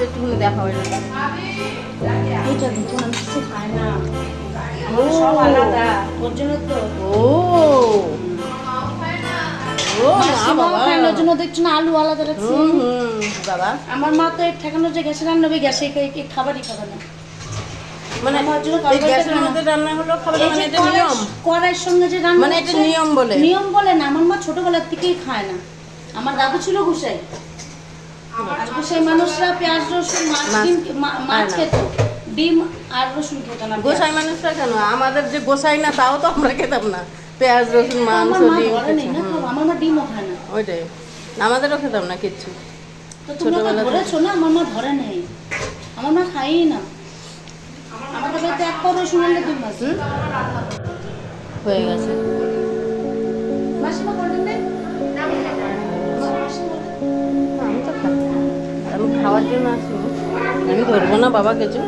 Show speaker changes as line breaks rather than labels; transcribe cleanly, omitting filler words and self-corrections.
একটুখানি দেখা হয় না
এইটা দেখুন আমি কিছু খাই না আমার সব আলাদা ওর জন্য তো খাওয়ানোর জন্য দেখছো না আলু আলাদা রাখছি
বাবা
আমার মা তো ঠেকানোর যে গ্যাসে রান্না হবে গ্যাসে খাবারই খাবে না
মানে এই গ্যাসের মধ্যে রান্না হলো খাবার মানে এটা নিয়ম
কড়াইয়ের সঙ্গে যে রান্না
মানে এটা নিয়ম বলে
না আমার মা ছোটবেলা থেকেই খায় না আমার দাদু ছিল গোসাই আর গোসাই মানুষরা পেঁয়াজ রসুন মাছ খেত ডিম আর রসুন খেত না
গোসাই মানুষরা কেন আমাদের যে গোসাই না তাও তো আমরা খেতাম না পেঁয়াজ রসুন মাংস ডিম
আমার মা ডিমও খায় না
ওইটাই আমাদেরও খেতাম না কিচ্ছু
ছোটবেলা ধরেছো না আমার মা ধরে নেই আমার মা খায়ই না আমাদের বাড়িতে এক পর রসুন আনলে 2 মাস
হয়ে গেছে
মাসিমা করবেন না
আমি তো খাই আমি খাওয়ার জন্য আসবো আমি ধরবো না বাবা কিছু